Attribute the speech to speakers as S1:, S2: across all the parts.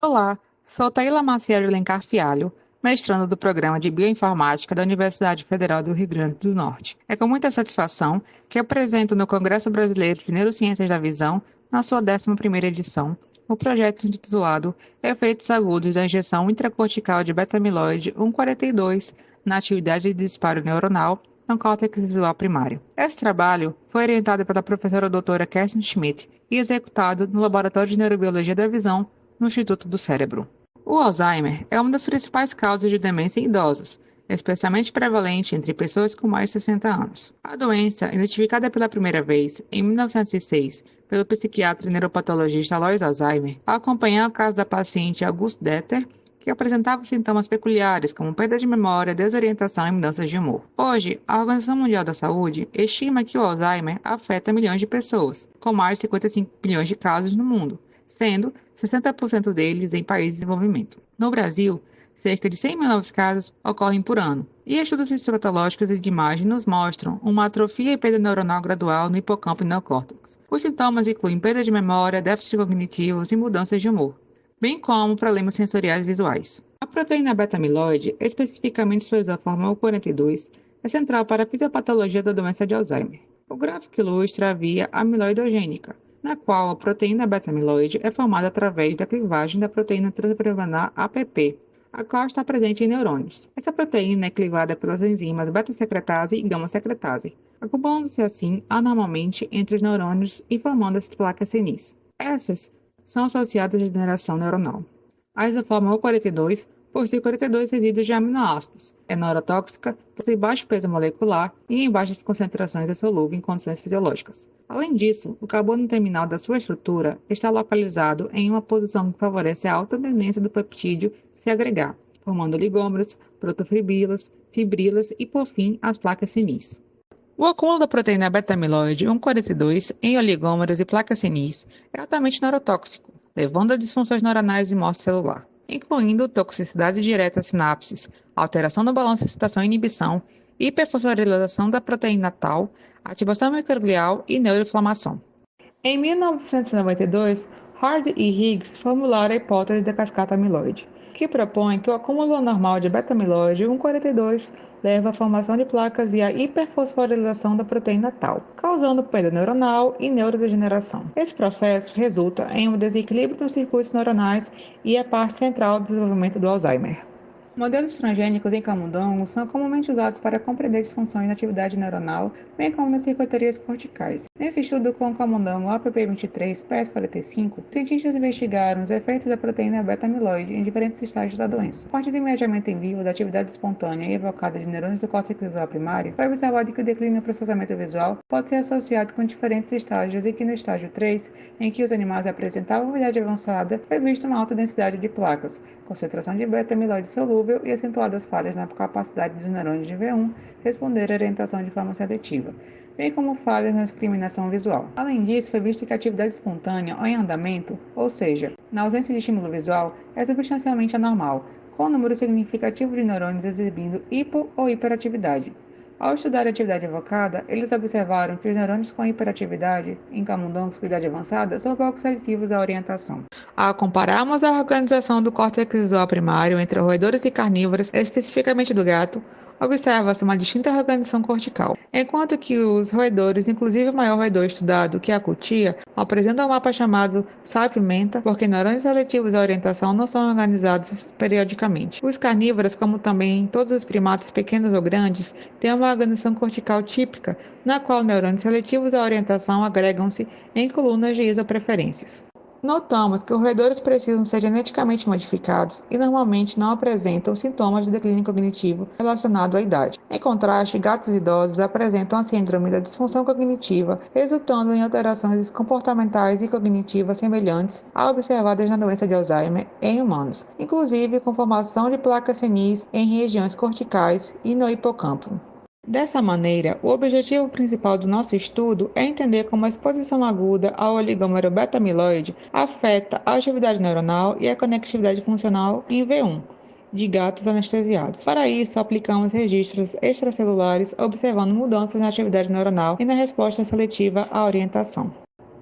S1: Olá, sou Taila Maciel de Alencar Fialho, mestranda do Programa de Bioinformática da Universidade Federal do Rio Grande do Norte. É com muita satisfação que apresento no Congresso Brasileiro de Neurociências da Visão, na sua 11ª edição, o projeto intitulado Efeitos Agudos da Injeção Intracortical de Beta-amiloide 1,42 na atividade de disparo neuronal no córtex visual primário. Esse trabalho foi orientado pela professora doutora Kerstin Schmidt e executado no Laboratório de Neurobiologia da Visão no Instituto do Cérebro. O Alzheimer é uma das principais causas de demência em idosos, especialmente prevalente entre pessoas com mais de 60 anos. A doença, identificada pela primeira vez em 1906 pelo psiquiatra e neuropatologista Alois Alzheimer, ao acompanhar o caso da paciente Auguste Deter, que apresentava sintomas peculiares como perda de memória, desorientação e mudanças de humor. Hoje, a Organização Mundial da Saúde estima que o Alzheimer afeta milhões de pessoas, com mais de 55 milhões de casos no mundo, sendo 60% deles em países em desenvolvimento. No Brasil, cerca de 100 mil novos casos ocorrem por ano, e estudos histopatológicos e de imagem nos mostram uma atrofia e perda neuronal gradual no hipocampo e neocórtex. Os sintomas incluem perda de memória, déficits cognitivos e mudanças de humor, bem como problemas sensoriais visuais. A proteína beta-amiloide, especificamente sua isoforma U42, é central para a fisiopatologia da doença de Alzheimer. O gráfico ilustra a via amiloidogênica, na qual a proteína beta-amiloide é formada através da clivagem da proteína transmembranar APP, a qual está presente em neurônios. Essa proteína é clivada pelas enzimas beta-secretase e gama-secretase, acumulando-se assim anormalmente entre os neurônios e formando as placas senis. Essas são associadas à degeneração neuronal. A isoforma U42 possui 42 resíduos de aminoácidos, é neurotóxica, possui baixo peso molecular e em baixas concentrações é solúvel em condições fisiológicas. Além disso, o carbono terminal da sua estrutura está localizado em uma posição que favorece a alta tendência do peptídeo se agregar, formando oligômeros, protofibrilas, fibrilas e, por fim, as placas senis. O acúmulo da proteína beta-amiloide 1,42 em oligômeros e placas senis é altamente neurotóxico, levando a disfunções neuronais e morte celular, incluindo toxicidade direta às sinapses, alteração no balanço excitação-inibição, hiperfosforilação da proteína tau, ativação microglial e neuroinflamação. Em 1992, Hard e Higgs formularam a hipótese da cascata amiloide, que propõe que o acúmulo anormal de beta-amiloide 1,42 leva à formação de placas e à hiperfosforilação da proteína tau, causando perda neuronal e neurodegeneração. Esse processo resulta em um desequilíbrio nos circuitos neuronais e é parte central do desenvolvimento do Alzheimer. Modelos transgênicos em camundongos são comumente usados para compreender disfunções na atividade neuronal, bem como nas circuitarias corticais. Nesse estudo com o camundongo APP23-PS45, os cientistas investigaram os efeitos da proteína beta-amiloide em diferentes estágios da doença. A partir do imediatamente em vivo da atividade espontânea e evocada de neurônios do córtex visual primário, foi observado que o declínio no processamento visual pode ser associado com diferentes estágios e que no estágio 3, em que os animais apresentavam idade avançada, foi vista uma alta densidade de placas, concentração de beta-amiloide solúvel e acentuadas falhas na capacidade dos neurônios de V1 responder à orientação de forma seletiva, bem como falhas na discriminação visual. Além disso, foi visto que a atividade espontânea ou em andamento, ou seja, na ausência de estímulo visual, é substancialmente anormal, com um número significativo de neurônios exibindo hipo ou hiperatividade. Ao estudar a atividade evocada, eles observaram que os neurônios com hiperatividade, em camundongos com idade avançada, são pouco seletivos à orientação. Ao compararmos a organização do córtex visual primário entre roedores e carnívoros, especificamente do gato, observa-se uma distinta organização cortical, enquanto que os roedores, inclusive o maior roedor estudado, que é a cutia, apresentam um mapa chamado Sai-Pimenta, porque neurônios seletivos à orientação não são organizados periodicamente. Os carnívoros, como também todos os primatas pequenos ou grandes, têm uma organização cortical típica, na qual neurônios seletivos à orientação agregam-se em colunas de isopreferências. Notamos que os roedores precisam ser geneticamente modificados e normalmente não apresentam sintomas de declínio cognitivo relacionado à idade. Em contraste, gatos idosos apresentam a síndrome da disfunção cognitiva, resultando em alterações comportamentais e cognitivas semelhantes a observadas na doença de Alzheimer em humanos, inclusive com formação de placas senis em regiões corticais e no hipocampo. Dessa maneira, o objetivo principal do nosso estudo é entender como a exposição aguda ao oligômero beta-amiloide afeta a atividade neuronal e a conectividade funcional em V1 de gatos anestesiados. Para isso, aplicamos registros extracelulares observando mudanças na atividade neuronal e na resposta seletiva à orientação.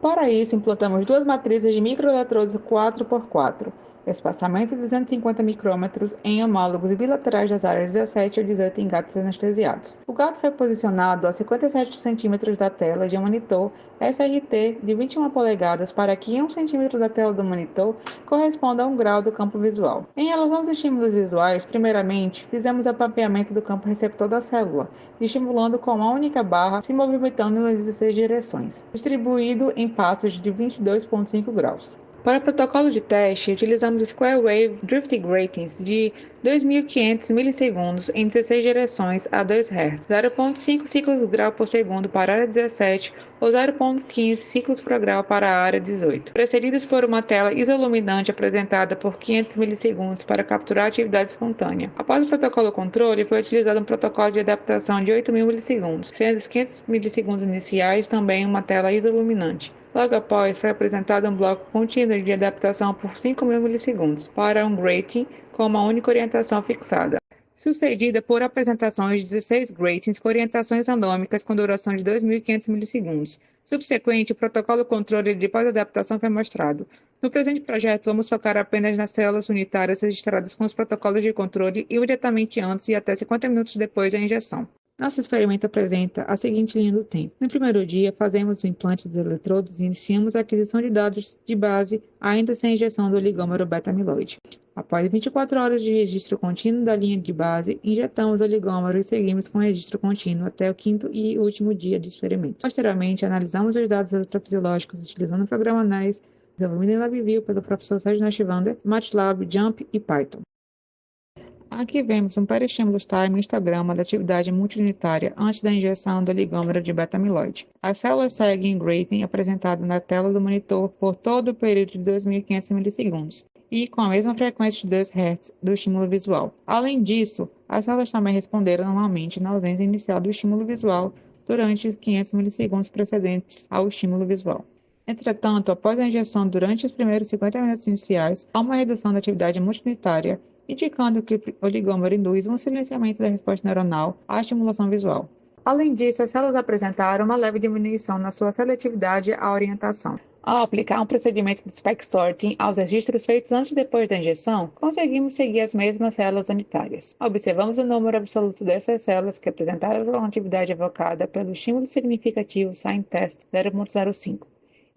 S1: Para isso, implantamos duas matrizes de microeletrodos 4x4, espaçamento de 250 micrômetros em homólogos bilaterais das áreas 17 ou 18 em gatos anestesiados. O gato foi posicionado a 57 centímetros da tela de um monitor SRT de 21 polegadas para que 1 centímetro da tela do monitor corresponda a 1 grau do campo visual. Em relação aos estímulos visuais, primeiramente, fizemos o mapeamento do campo receptor da célula, estimulando com uma única barra se movimentando nas 16 direções, distribuído em passos de 22,5 graus. Para o protocolo de teste, utilizamos Square Wave Drift Gratings de 2.500 milissegundos em 16 direções a 2 Hz, 0,5 ciclos grau por segundo para a área 17 ou 0,15 ciclos por grau para a área 18, precedidos por uma tela isoluminante apresentada por 500 milissegundos para capturar a atividade espontânea. Após o protocolo controle, foi utilizado um protocolo de adaptação de 8.000 milissegundos, sendo os 500 milissegundos iniciais também uma tela isoluminante. Logo após, foi apresentado um bloco contínuo de adaptação por 5.000 milissegundos para um grating com uma única orientação fixada, sucedida por apresentações de 16 gratings com orientações randômicas com duração de 2.500 milissegundos. Subsequente, o protocolo controle de pós-adaptação foi mostrado. No presente projeto, vamos focar apenas nas células unitárias registradas com os protocolos de controle imediatamente antes e até 50 minutos depois da injeção. Nosso experimento apresenta a seguinte linha do tempo. No primeiro dia, fazemos o implante dos eletrodos e iniciamos a aquisição de dados de base, ainda sem injeção do oligômero beta-amiloide. Após 24 horas de registro contínuo da linha de base, injetamos o oligômero e seguimos com o registro contínuo até o quinto e último dia de experimento. Posteriormente, analisamos os dados eletrofisiológicos utilizando o programa NICE, desenvolvido em LabVIEW pelo professor Sérgio Nashvander, MATLAB, JUMP e Python. Aqui vemos um peristímulo time histograma da atividade multiunitária antes da injeção do oligômero de beta-amiloide. As células seguem em grating apresentado na tela do monitor por todo o período de 2.500 milissegundos e com a mesma frequência de 2 Hz do estímulo visual. Além disso, as células também responderam normalmente na ausência inicial do estímulo visual durante os 500 milissegundos precedentes ao estímulo visual. Entretanto, após a injeção durante os primeiros 50 minutos iniciais, há uma redução da atividade multiunitária, indicando que o oligômero induz um silenciamento da resposta neuronal à estimulação visual. Além disso, as células apresentaram uma leve diminuição na sua seletividade à orientação. Ao aplicar um procedimento de spike sorting aos registros feitos antes e depois da injeção, conseguimos seguir as mesmas células unitárias. Observamos o número absoluto dessas células que apresentaram uma atividade evocada pelo estímulo significativo Sign Test 0,05.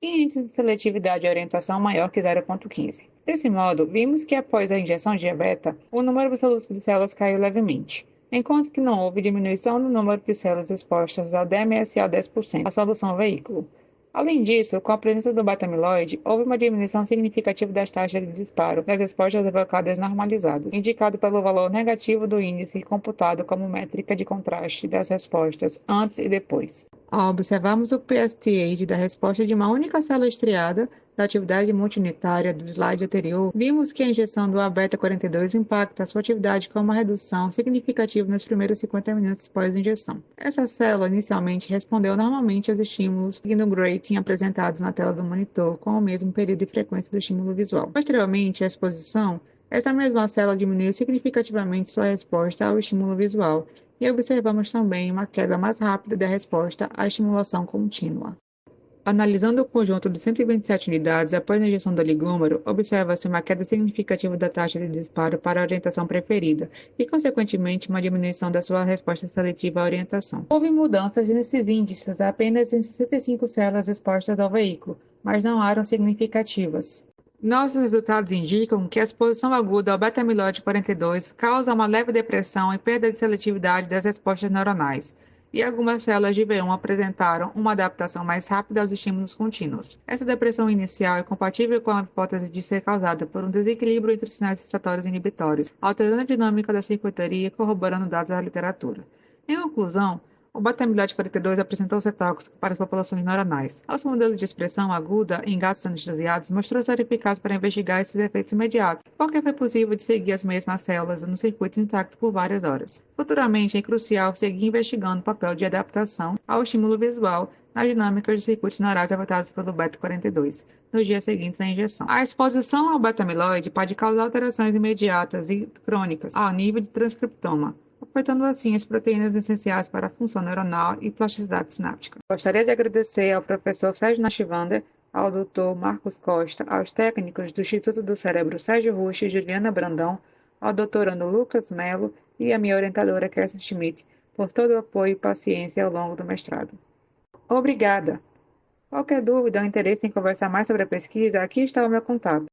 S1: E índice de seletividade e orientação maior que 0,15. Desse modo, vimos que após a injeção de beta, o número absoluto de células caiu levemente, enquanto que não houve diminuição no número de células expostas ao DMSA 10%, a solução veículo. Além disso, com a presença do beta-amiloide, houve uma diminuição significativa das taxas de disparo das respostas evocadas normalizadas, indicado pelo valor negativo do índice computado como métrica de contraste das respostas antes e depois. Ao observarmos o PST-age da resposta de uma única célula estriada da atividade multiunitária do slide anterior, vimos que a injeção do A-beta-42 impacta a sua atividade com uma redução significativa nos primeiros 50 minutos pós-injeção. Essa célula inicialmente respondeu normalmente aos estímulos no grating apresentados na tela do monitor, com o mesmo período e frequência do estímulo visual. Posteriormente à exposição, essa mesma célula diminuiu significativamente sua resposta ao estímulo visual, e observamos também uma queda mais rápida da resposta à estimulação contínua. Analisando o conjunto de 127 unidades após a injeção do oligômero, observa-se uma queda significativa da taxa de disparo para a orientação preferida e, consequentemente, uma diminuição da sua resposta seletiva à orientação. Houve mudanças nesses índices apenas em 65 células expostas ao veículo, mas não eram significativas. Nossos resultados indicam que a exposição aguda ao beta-amiloide 42 causa uma leve depressão e perda de seletividade das respostas neuronais, e algumas células de V1 apresentaram uma adaptação mais rápida aos estímulos contínuos. Essa depressão inicial é compatível com a hipótese de ser causada por um desequilíbrio entre sinais excitatórios e inibitórios, alterando a dinâmica da circuitaria e corroborando dados da literatura. Em conclusão, o beta-amiloide 42 apresentou ser tóxico para as populações neuronais. Nosso modelo de expressão aguda em gatos anestesiados mostrou ser eficaz para investigar esses efeitos imediatos, porque foi possível de seguir as mesmas células no circuito intacto por várias horas. Futuramente, é crucial seguir investigando o papel de adaptação ao estímulo visual nas dinâmicas de circuitos neurais afetados pelo beta-42 nos dias seguintes à injeção. A exposição ao beta-amiloide pode causar alterações imediatas e crônicas ao nível de transcriptoma, afetando assim as proteínas essenciais para a função neuronal e plasticidade sináptica. Gostaria de agradecer ao professor Sérgio Nashvander ao Dr. Marcos Costa, aos técnicos do Instituto do Cérebro Sérgio Rusch e Juliana Brandão, ao doutorando Lucas Melo e à minha orientadora Kessia Schmidt, por todo o apoio e paciência ao longo do mestrado. Obrigada! Qualquer dúvida ou interesse em conversar mais sobre a pesquisa, aqui está o meu contato.